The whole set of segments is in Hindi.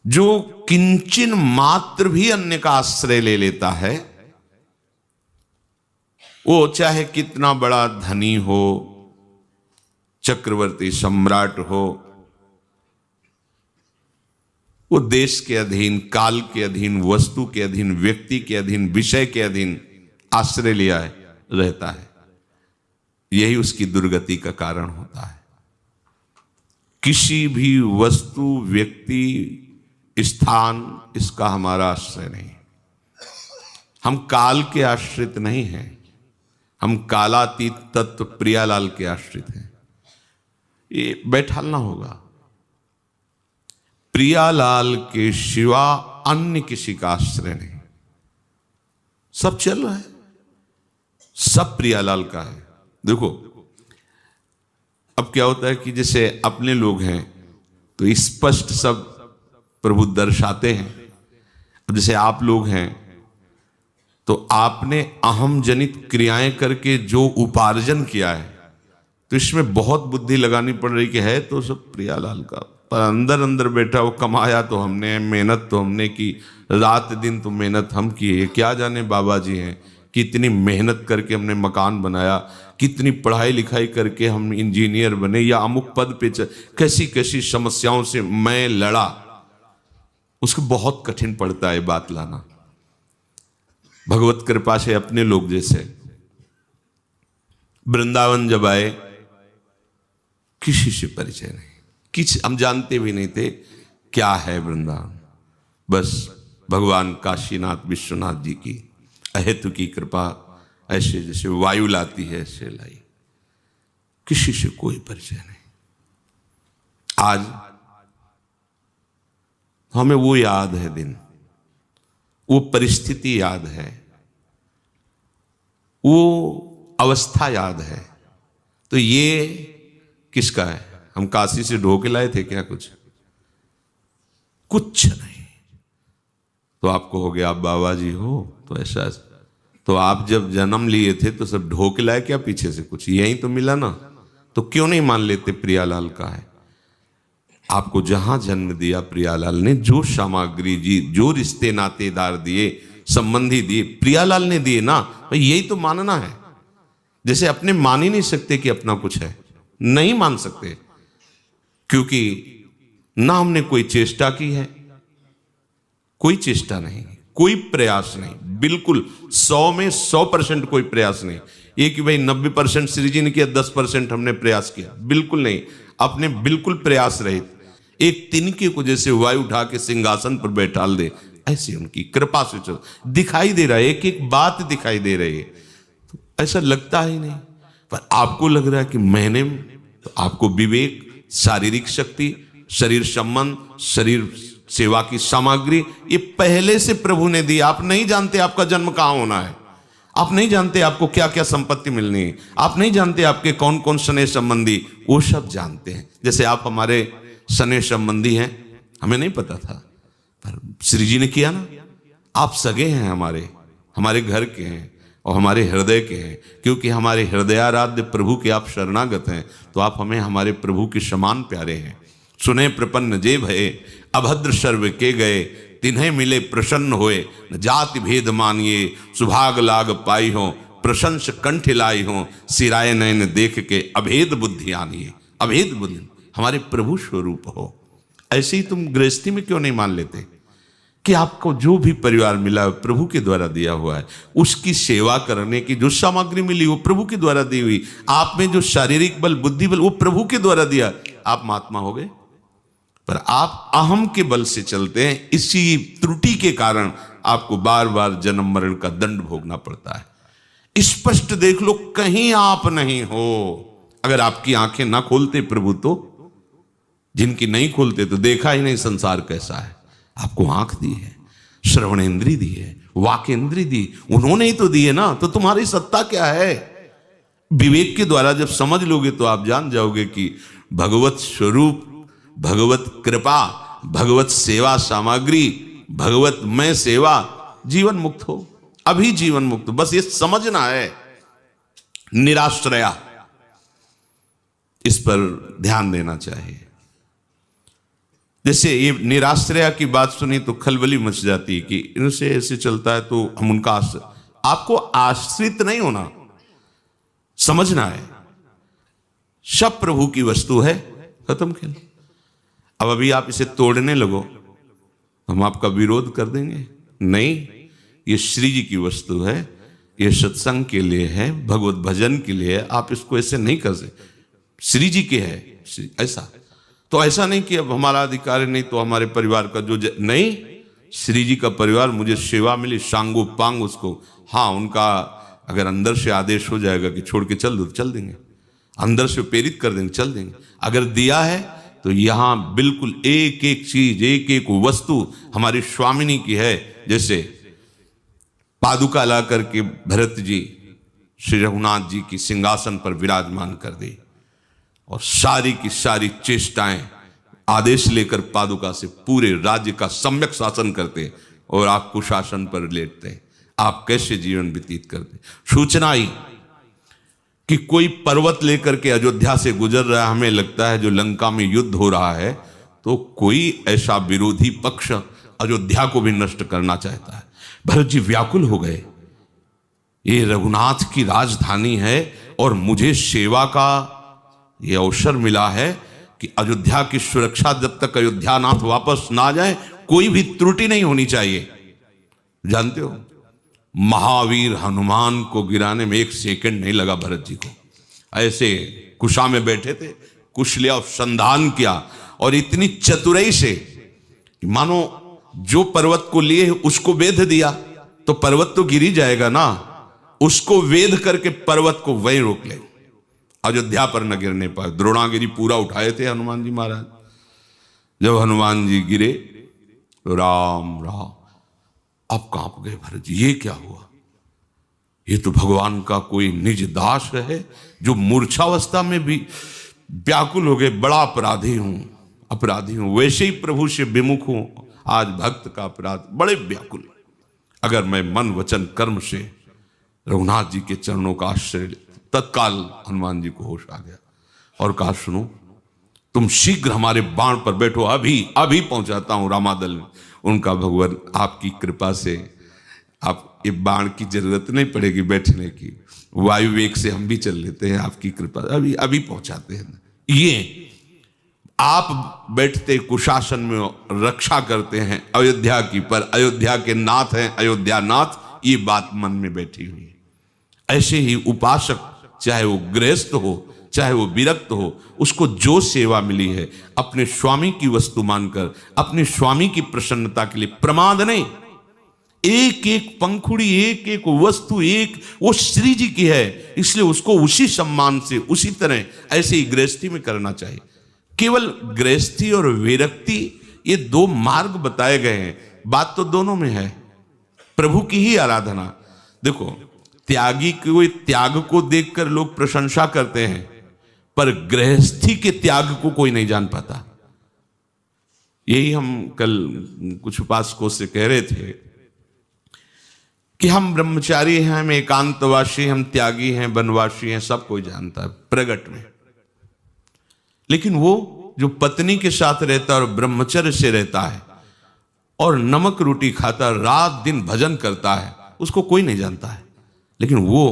जो किंचन मात्र भी अन्य का आश्रय ले लेता है, वो चाहे कितना बड़ा धनी हो, चक्रवर्ती सम्राट हो, वो देश के अधीन, काल के अधीन, वस्तु के अधीन, व्यक्ति के अधीन, विषय के अधीन आश्रय लिया है रहता है। यही उसकी दुर्गति का कारण होता है। किसी भी वस्तु, व्यक्ति, स्थान, इसका हमारा आश्रय नहीं। हम काल के आश्रित नहीं हैं, हम कालातीत तत्व प्रियालाल के आश्रित हैं। ये बैठालना होगा। प्रियालाल के सिवा अन्य किसी का आश्रय नहीं। सब चल रहा है, सब प्रियालाल का है। देखो अब क्या होता है कि जैसे अपने लोग हैं तो स्पष्ट सब प्रभु दर्शाते हैं। अब जैसे आप लोग हैं तो आपने अहम जनित क्रियाएं करके जो उपार्जन किया है, तो इसमें बहुत बुद्धि लगानी पड़ रही कि है तो सब प्रियालाल का, पर अंदर अंदर बैठा वो कमाया तो हमने, मेहनत तो हमने की, रात दिन तो मेहनत हम किए। क्या जाने बाबा जी हैं, कितनी मेहनत करके हमने मकान बनाया, कितनी पढ़ाई लिखाई करके हम इंजीनियर बने या अमुक पद पे कैसी कैसी समस्याओं से मैं लड़ा। उसको बहुत कठिन पड़ता है बात लाना। भगवत कृपा से अपने लोग जैसे वृंदावन जब आए, किसी से परिचय नहीं, किसी हम जानते भी नहीं थे क्या है वृंदावन। बस भगवान काशीनाथ विश्वनाथ जी की अहेतु की कृपा, ऐसे जैसे वायु लाती है ऐसे लाई। किसी से कोई परिचय नहीं। आज हमें वो याद है दिन, वो परिस्थिति याद है, वो अवस्था याद है। तो ये किसका है? हम काशी से ढो के लाए थे क्या? कुछ नहीं। तो आपको हो गया आप बाबा जी हो तो ऐसा, तो आप जब जन्म लिए थे तो सब ढो के लाए क्या पीछे से? कुछ यही तो मिला ना। तो क्यों नहीं मान लेते प्रियालाल का है? आपको जहां जन्म दिया प्रियालाल ने, जो सामग्री जी, जो रिश्ते नातेदार दिए, संबंधी दिए, प्रियालाल ने दिए ना। भाई यही तो मानना है। जैसे अपने मान ही नहीं सकते कि अपना कुछ है, नहीं मान सकते, क्योंकि ना हमने कोई चेष्टा की है, कोई चेष्टा नहीं, कोई प्रयास नहीं, बिल्कुल 100 में 100% कोई प्रयास नहीं। ये कि भाई 90% श्री जी ने किया, 10% हमने प्रयास किया, बिल्कुल नहीं। अपने बिल्कुल प्रयास रहित एक तिनके को जैसे वायु उठा के सिंहासन पर बैठाल दे, ऐसी उनकी कृपा से चल दिखाई दे रहा है, एक एक बात दिखाई दे रही है। तो ऐसा लगता ही नहीं, पर आपको लग रहा है कि मैंने, तो आपको विवेक, शारीरिक शक्ति, शरीर संबंध, शरीर सेवा की सामग्री, ये पहले से प्रभु ने दी। आप नहीं जानते आपका जन्म कहां होना है, आप नहीं जानते आपको क्या क्या संपत्ति मिलनी है, आप नहीं जानते आपके कौन कौन स्नेह संबंधी, वो सब जानते हैं। जैसे आप हमारे स्नेह संबंधी हैं, हमें नहीं पता था, पर श्री जी ने किया ना। आप सगे हैं, हमारे घर के हैं और हमारे हृदय के हैं, क्योंकि हमारे हृदयाराध्य प्रभु के आप शरणागत हैं। तो आप हमें हमारे प्रभु के समान प्यारे हैं। सुने प्रपन्न जे भये, अभद्र सर्व के गए, तिन्हें मिले प्रसन्न होए, न जाति भेद मानिए, सुभाग लाग पाई हो, प्रशंस कंठ लाई हो, सिराय नयन देख के अभेद बुद्धि आनिए। अभेद बुद्धि हमारे प्रभु स्वरूप हो। ऐसे ही तुम गृहस्थी में क्यों नहीं मान लेते कि आपको जो भी परिवार मिला है प्रभु के द्वारा दिया हुआ है, उसकी सेवा करने की जो सामग्री मिली वो प्रभु के द्वारा दी हुई, आप में जो शारीरिक बल, बुद्धि बल, वो प्रभु के द्वारा दिया, आप महात्मा हो गए। पर आप अहम के बल से चलते हैं, इसी त्रुटि के कारण आपको बार बार जन्म मरण का दंड भोगना पड़ता है। स्पष्ट देख लो, कहीं आप नहीं हो। अगर आपकी आंखें ना खोलते प्रभु, तो जिनकी नहीं खोलते तो देखा ही नहीं संसार कैसा है। आपको आंख दी है, श्रवण इंद्री दी है, वाक इंद्री दी, उन्होंने ही तो दी है ना। तो तुम्हारी सत्ता क्या है? विवेक के द्वारा जब समझ लोगे तो आप जान जाओगे कि भगवत स्वरूप, भगवत कृपा, भगवत सेवा सामग्री, भगवत में सेवा, जीवन मुक्त हो। अभी जीवन मुक्त हो, बस ये समझना है। निराश्रया, इस पर ध्यान देना चाहिए। जैसे ये निराश्रया की बात सुनी तो खलबली मच जाती है कि इनसे ऐसे चलता है तो हम उनका आश्रित। आपको आश्रित नहीं होना, समझना है सब प्रभु की वस्तु है, खत्म खेल। अब अभी आप इसे तोड़ने लगो, हम आपका विरोध कर देंगे? नहीं, ये श्री जी की वस्तु है, ये सत्संग के लिए है, भगवत भजन के लिए है। आप इसको ऐसे नहीं कर सकते, श्री जी के है ऐसा। तो ऐसा नहीं कि अब हमारा अधिकार है, नहीं तो हमारे परिवार का जो नहीं, श्री जी का परिवार, मुझे सेवा मिली सांगो पांग उसको। हाँ, उनका अगर अंदर से आदेश हो जाएगा कि छोड़ के चल दो, चल देंगे, अंदर से प्रेरित कर देंगे, चल देंगे। अगर दिया है तो यहाँ बिल्कुल एक एक चीज, एक एक वस्तु हमारी स्वामिनी की है। जैसे पादुका ला करके भरत जी श्री रघुनाथ जी की सिंहासन पर विराजमान कर दी, और सारी की सारी चेष्टाएं आदेश लेकर पादुका से पूरे राज्य का सम्यक शासन करते, और आप कुशासन पर लेटते। आप कैसे जीवन व्यतीत करते? सूचना आई कि कोई पर्वत लेकर के अयोध्या से गुजर रहा है, हमें लगता है जो लंका में युद्ध हो रहा है, तो कोई ऐसा विरोधी पक्ष अयोध्या को भी नष्ट करना चाहता है। भरत जी व्याकुल हो गए, ये रघुनाथ की राजधानी है और मुझे सेवा का ये अवसर मिला है कि अयोध्या की सुरक्षा, जब तक अयोध्या नाथ वापस ना जाए कोई भी त्रुटि नहीं होनी चाहिए। जानते हो, महावीर हनुमान को गिराने में एक सेकंड नहीं लगा भरत जी को। ऐसे कुशा में बैठे थे, कुश लिया, संधान किया, और इतनी चतुराई से मानो जो पर्वत को लिए उसको वेध दिया, तो पर्वत तो गिर ही जाएगा ना, उसको वेध करके पर्वत को वहीं रोक ले, अयोध्या पर न गिरने पाए। द्रोणागिरी पूरा उठाए थे हनुमान जी महाराज। जब हनुमान जी गिरे तो राम राम, अब कांप गए भरत जी, ये क्या हुआ? ये तो भगवान का कोई निज दास है जो मूर्छावस्था में भी व्याकुल हो गए। बड़ा अपराधी हूं, अपराधी हूं, वैसे ही प्रभु से विमुख हूं, आज भक्त का अपराध, बड़े व्याकुल। अगर मैं मन वचन कर्म से रघुनाथ जी के चरणों का आश्रय, तत्काल हनुमान जी को होश आ गया और कहा, सुनो, तुम शीघ्र हमारे बाण पर बैठो, अभी अभी पहुंचाता हूं रामादल में। उनका भगवान आपकी कृपा से आप ये बाण की जरूरत नहीं पड़ेगी बैठने की, वायु वेग से हम भी चल लेते हैं, आपकी कृपा, अभी अभी पहुंचाते हैं। ये आप बैठते कुशासन में रक्षा करते हैं अयोध्या की, पर अयोध्या के नाथ हैं अयोध्या नाथ, ये बात मन में बैठी हुई है। ऐसे ही उपासक, चाहे वो गृहस्थ हो चाहे वो विरक्त हो, उसको जो सेवा मिली है अपने स्वामी की वस्तु मानकर, अपने स्वामी की प्रसन्नता के लिए, प्रमाद नहीं, एक एक पंखुड़ी, एक एक वस्तु, एक वो श्री जी की है, इसलिए उसको उसी सम्मान से, उसी तरह ऐसे ही गृहस्थी में करना चाहिए। केवल गृहस्थी और विरक्ति, ये दो मार्ग बताए गए हैं, बात तो दोनों में है, प्रभु की ही आराधना। देखो, त्यागी के त्याग को देखकर लोग प्रशंसा करते हैं, पर गृहस्थी के त्याग को कोई नहीं जान पाता। यही हम कल कुछ उपासकों से कह रहे थे कि हम ब्रह्मचारी हैं, हम एकांतवासी, हम त्यागी हैं, वनवासी हैं, सब कोई जानता है प्रगट में। लेकिन वो जो पत्नी के साथ रहता है और ब्रह्मचर्य से रहता है और नमक रोटी खाता, रात दिन भजन करता है, उसको कोई नहीं जानता है। लेकिन वो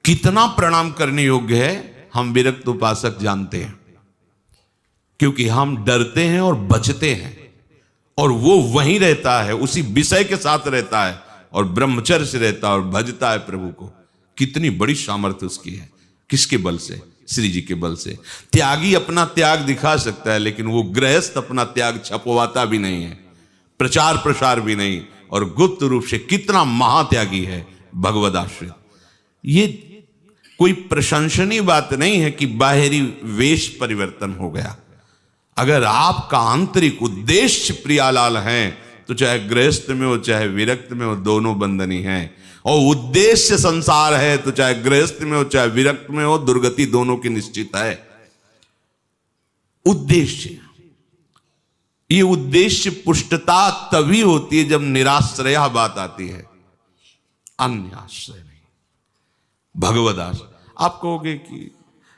कितना प्रणाम करने योग्य है, हम विरक्त उपासक जानते हैं, क्योंकि हम डरते हैं और बचते हैं, और वो वहीं रहता है, उसी विषय के साथ रहता है और ब्रह्मचर्य से रहता है और भजता है प्रभु को। कितनी बड़ी सामर्थ्य उसकी है, किसके बल से? श्री जी के बल से। त्यागी अपना त्याग दिखा सकता है, लेकिन वो गृहस्थ अपना त्याग छपवाता भी नहीं है, प्रचार प्रसार भी नहीं, और गुप्त रूप से कितना महात्यागी है भगवद आश्रित। ये कोई प्रशंसनीय बात नहीं है कि बाहरी वेश परिवर्तन हो गया। अगर आपका आंतरिक उद्देश्य प्रियालाल है, तो चाहे गृहस्थ में हो चाहे विरक्त में हो, दोनों बंधनी हैं। और उद्देश्य संसार है, तो चाहे गृहस्थ में हो चाहे विरक्त में हो, दुर्गति दोनों की निश्चित है। उद्देश्य, ये उद्देश्य पुष्टता तभी होती है जब निराश्रया बात आती है, अन्य आश्रय नहीं, भगवद आश्रय। आप कहोगे कि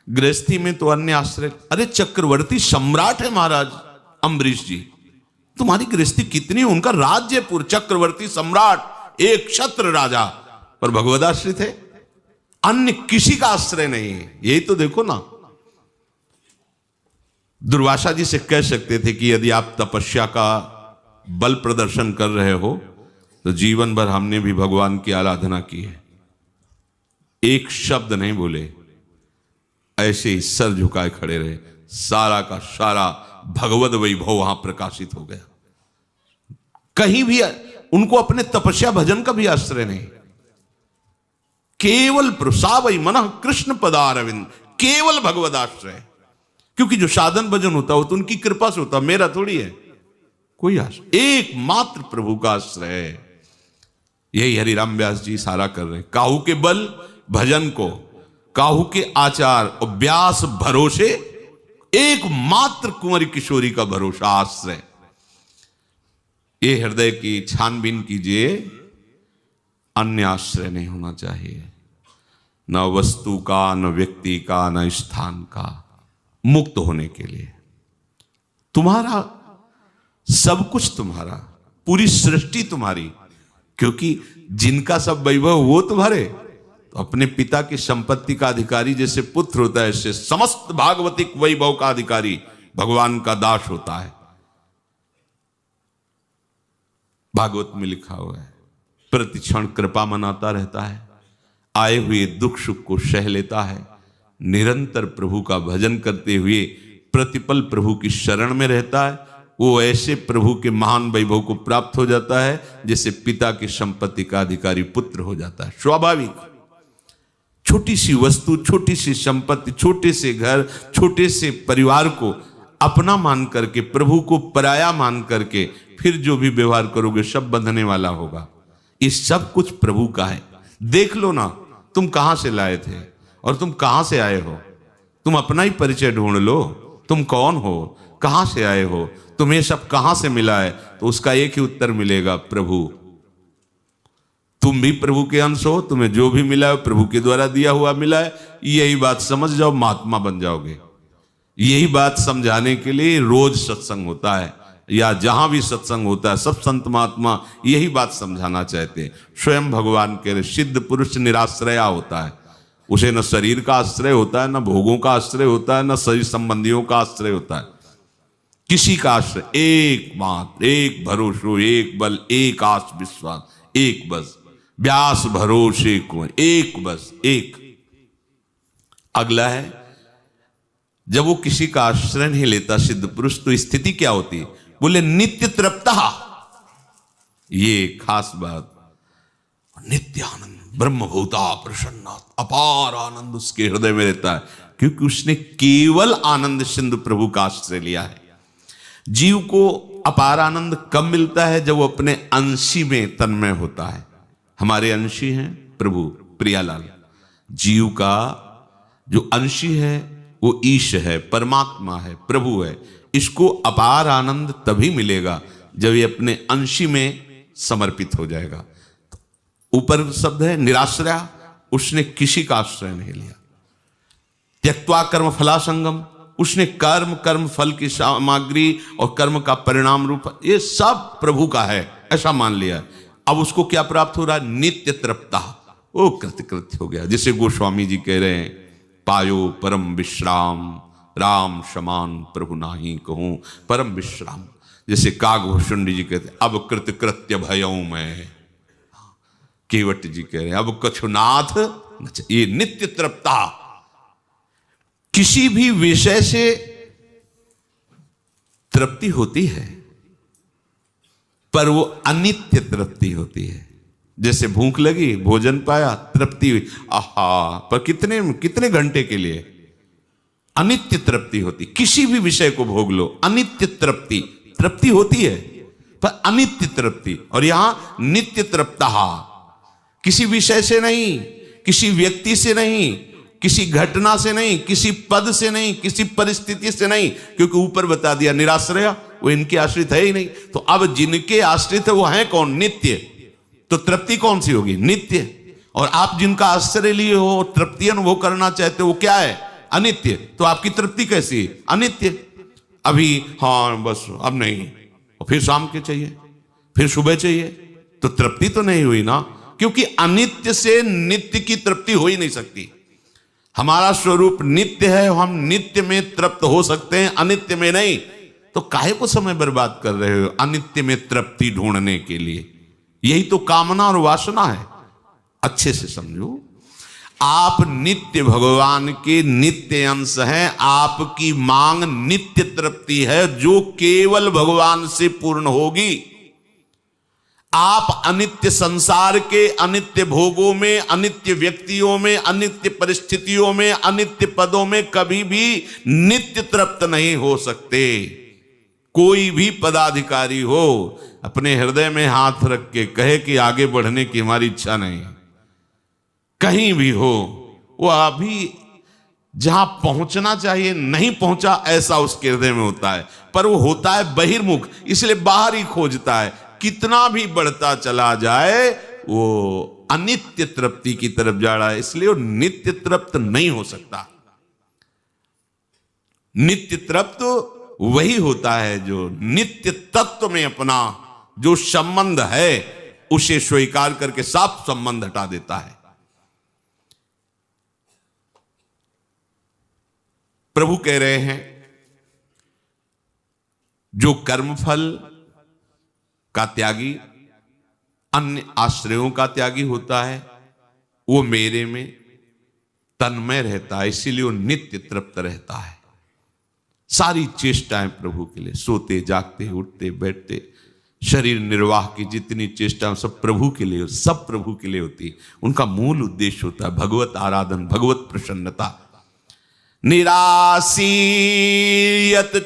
गृहस्थी में तो अन्य आश्रय, अरे चक्रवर्ती सम्राट है महाराज, अम्बरीश जी, तुम्हारी गृहस्थी कितनी, उनका राज्यपुर, चक्रवर्ती सम्राट, एक क्षत्र राजा, पर भगवदाश्रित है, अन्य किसी का आश्रय नहीं है। यही तो देखो ना, दुर्वासा जी से कह सकते थे कि यदि आप तपस्या का बल प्रदर्शन कर रहे हो तो जीवन भर हमने भी भगवान की आराधना की है, एक शब्द नहीं बोले, ऐसे ही सर झुकाए खड़े रहे। सारा का सारा भगवद वैभव वहां प्रकाशित हो गया। कहीं भी उनको अपने तपस्या भजन का भी आश्रय नहीं, केवल प्रसावई मन कृष्ण पदारविंद, केवल भगवद आश्रय। क्योंकि जो साधन भजन होता है वो तो उनकी कृपा से होता, मेरा थोड़ी है कोई आश्रय, एकमात्र प्रभु का आश्रय है। यही हरिराम व्यास जी सारा कर रहे हैं। काहू के बल भजन को, काहू के आचार और व्यास भरोसे, एकमात्र कुंवरी किशोरी का भरोसा आश्रय। ये हृदय की छानबीन कीजिए, अन्य आश्रय नहीं होना चाहिए, न वस्तु का, न व्यक्ति का, न स्थान का। मुक्त होने के लिए तुम्हारा सब कुछ, तुम्हारा पूरी सृष्टि तुम्हारी, क्योंकि जिनका सब वैभव वो तुम्हारे, तो अपने पिता की संपत्ति का अधिकारी जैसे पुत्र होता है, ऐसे समस्त भागवतिक वैभव का अधिकारी भगवान का दास होता है। भागवत में लिखा हुआ है, प्रतिक्षण कृपा मनाता रहता है, आए हुए दुख सुख को सह लेता है, निरंतर प्रभु का भजन करते हुए प्रतिपल प्रभु की शरण में रहता है। वो ऐसे प्रभु के महान वैभव को प्राप्त हो जाता है जैसे पिता की संपत्ति का अधिकारी पुत्र हो जाता है। स्वाभाविक, छोटी सी वस्तु, छोटी सी संपत्ति, छोटे से घर, छोटे से परिवार को अपना मान करके, प्रभु को पराया मान करके फिर जो भी व्यवहार करोगे सब बंधने वाला होगा। ये सब कुछ प्रभु का है। देख लो ना, तुम कहां से लाए थे और तुम कहां से आए हो। तुम अपना ही परिचय ढूंढ लो, तुम कौन हो, कहां से आए हो, तुम्हें सब कहां से मिला है, तो उसका एक ही उत्तर मिलेगा, प्रभु। तुम भी प्रभु के अंश हो, तुम्हें जो भी मिला है प्रभु के द्वारा दिया हुआ मिला है। यही बात समझ जाओ, महात्मा बन जाओगे। यही बात समझाने के लिए रोज सत्संग होता है, या जहां भी सत्संग होता है सब संत महात्मा यही बात समझाना चाहते हैं। स्वयं भगवान के सिद्ध पुरुष निराश्रया होता है, उसे न शरीर का आश्रय होता है, न भोगों का आश्रय होता है, न शरीर संबंधियों का आश्रय होता है, किसी का आश्रय, एक मात्र, एक भरोसो, एक बल, एक आस विश्वास, एक बस, व्यास भरोसे को, एक बस, एक। अगला है, जब वो किसी का आश्रय नहीं लेता सिद्ध पुरुष, तो स्थिति क्या होती है? बोले नित्य तृप्ता। ये खास बात, नित्य आनंद, ब्रह्मभूता प्रसन्ना, अपार आनंद उसके हृदय में रहता है, क्योंकि उसने केवल आनंद सिंधु प्रभु का आश्रय लिया है। जीव को अपार आनंद कब मिलता है? जब वो अपने अंशी में तन्मय होता है। हमारे अंशी हैं प्रभु प्रियालाल। जीव का जो अंशी है वो ईश है, परमात्मा है, प्रभु है। इसको अपार आनंद तभी मिलेगा जब ये अपने अंशी में समर्पित हो जाएगा। ऊपर शब्द है निराश्रया, उसने किसी का आश्रय नहीं लिया। त्यक्त्वा कर्म फलासंगम, उसने कर्म फल की सामग्री और कर्म का परिणाम रूप ये सब प्रभु का है, ऐसा मान लिया। अब उसको क्या प्राप्त हो रहा है? नित्य तृप्ता, वो कृतकृत्य हो गया। जिसे गोस्वामी जी कह रहे हैं, पायो परम विश्राम, राम समान प्रभु नाही कहूं परम विश्राम। जैसे कागभूषण जी कहते हैं, अब कृतकृत्य भयऊ मैं। केवट जी कह रहे हैं, अब कछुनाथ। ये नित्य तृप्ता, किसी भी विषय से तृप्ति होती है पर वो अनित्य तृप्ति होती है। जैसे भूख लगी, भोजन पाया, तृप्ति हुई, आहा, पर कितने घंटे के लिए? अनित्य तृप्ति होती। किसी भी विषय को भोग लो, अनित्य तृप्ति होती है पर अनित्य तृप्ति। और यहां नित्य तृप्ता, किसी विषय से नहीं, किसी व्यक्ति से नहीं, किसी घटना से नहीं, किसी पद से नहीं, किसी परिस्थिति से नहीं, क्योंकि ऊपर बता दिया निराश्रय, वो इनके आश्रित है ही नहीं। तो अब जिनके आश्रित है वो है कौन? नित्य। तो तृप्ति कौन सी होगी? नित्य। और आप जिनका आश्रय लिए हो, तृप्ति अनुभव करना चाहते हो, वो क्या है? अनित्य। तो आपकी तृप्ति कैसी है? अनित्य। अभी हाँ बस अब नहीं, और फिर शाम के चाहिए, फिर सुबह चाहिए, तो तृप्ति तो नहीं हुई ना, क्योंकि अनित्य से नित्य की तृप्ति हो ही नहीं सकती। हमारा स्वरूप नित्य है, हम नित्य में तृप्त हो सकते हैं, अनित्य में नहीं। तो काहे को समय बर्बाद कर रहे हो अनित्य में तृप्ति ढूंढने के लिए? यही तो कामना और वासना है। अच्छे से समझो, आप नित्य भगवान के नित्य अंश हैं, आपकी मांग नित्य तृप्ति है जो केवल भगवान से पूर्ण होगी। आप अनित्य संसार के अनित्य भोगों में, अनित्य व्यक्तियों में, अनित्य परिस्थितियों में, अनित्य पदों में कभी भी नित्य तृप्त नहीं हो सकते। कोई भी पदाधिकारी हो, अपने हृदय में हाथ रख के कहे कि आगे बढ़ने की हमारी इच्छा नहीं, कहीं भी हो, वो अभी जहां पहुंचना चाहिए नहीं पहुंचा, ऐसा उसके हृदय में होता है। पर वो होता है बहिर्मुख, इसलिए बाहर ही खोजता है। कितना भी बढ़ता चला जाए वो अनित्य तृप्ति की तरफ जा रहा है, इसलिए वो नित्य तृप्त नहीं हो सकता। नित्य तृप्त वही होता है जो नित्य तत्व में अपना जो संबंध है उसे स्वीकार करके साफ संबंध हटा देता है। प्रभु कह रहे हैं जो कर्मफल का त्यागी, अन्य आश्रयों का त्यागी होता है, वो मेरे में तन्मय रहता है, इसीलिए वो नित्य तृप्त रहता है। सारी चेष्टाएं प्रभु के लिए, सोते जागते उठते बैठते शरीर निर्वाह की जितनी चेष्टाएं सब प्रभु के लिए, सब प्रभु के लिए होती है। उनका मूल उद्देश्य होता है भगवत आराधन, भगवत प्रसन्नता। निरासीयत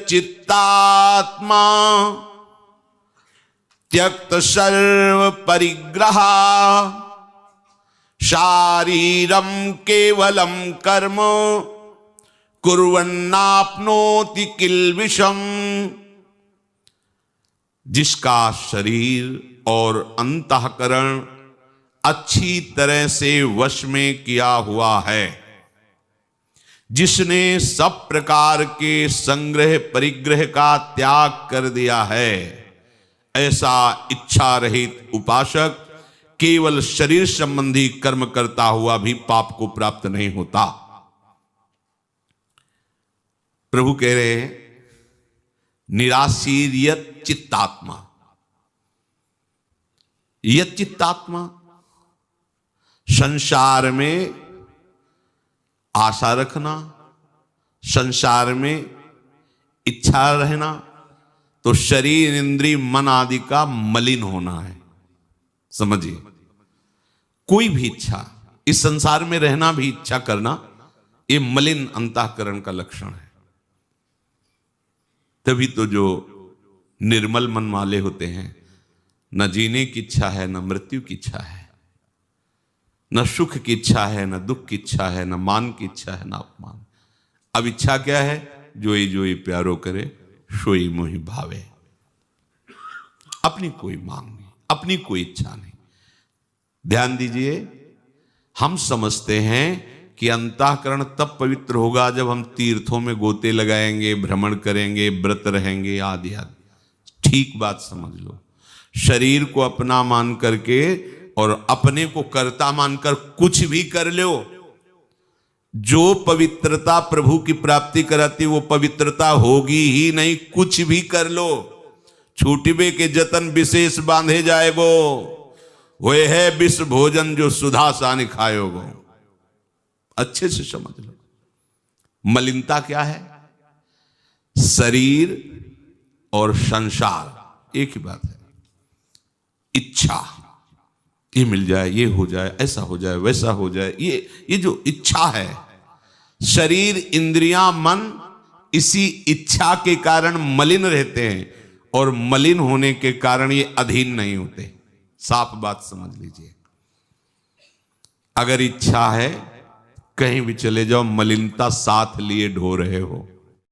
चित्तात्मा त्यक्त सर्व परिग्रह शारीरम केवलम कर्म कुर्वन्नाप्नोति किल्बिषम। जिसका शरीर और अंतःकरण अच्छी तरह से वश में किया हुआ है, जिसने सब प्रकार के संग्रह परिग्रह का त्याग कर दिया है, ऐसा इच्छा रहित उपासक केवल शरीर संबंधी कर्म करता हुआ भी पाप को प्राप्त नहीं होता। प्रभु कह रहे हैं निराशीर्यत चित्तात्मा। यत चित्तात्मा संसार में आशा रखना, संसार में इच्छा रहना, तो शरीर इंद्रिय मन आदि का मलिन होना है। समझिए, कोई भी इच्छा, इस संसार में रहना भी इच्छा करना, ये मलिन अंतःकरण का लक्षण है। तभी तो जो निर्मल मन वाले होते हैं, न जीने की इच्छा है, न मृत्यु की इच्छा है, न सुख की इच्छा है, न दुख की इच्छा है, न मान की इच्छा है, न अपमान। अब इच्छा क्या है? जोई जोई प्यारो करे सोई मोहि भावे। अपनी कोई मांग नहीं, अपनी कोई इच्छा नहीं। ध्यान दीजिए, हम समझते हैं कि अंतःकरण तब पवित्र होगा जब हम तीर्थों में गोते लगाएंगे, भ्रमण करेंगे, व्रत रहेंगे आदि आदि। ठीक बात समझ लो। शरीर को अपना मान करके और अपने को कर्ता मानकर कुछ भी कर लो, जो पवित्रता प्रभु की प्राप्ति कराती वो पवित्रता होगी ही नहीं। कुछ भी कर लो, छूटिबे के जतन विशेष बांधे जाएगो, वह है विष भोजन जो सुधा सानि खायोगो। अच्छे से समझ लो, मलिनता क्या है? शरीर और संसार एक ही बात है। इच्छा, ये मिल जाए, ये हो जाए, ऐसा हो जाए, वैसा हो जाए, ये जो इच्छा है, शरीर इंद्रियां मन इसी इच्छा के कारण मलिन रहते हैं, और मलिन होने के कारण ये अधीन नहीं होते। साफ बात समझ लीजिए। अगर इच्छा है, कहीं भी चले जाओ, मलिनता साथ लिए ढो रहे हो।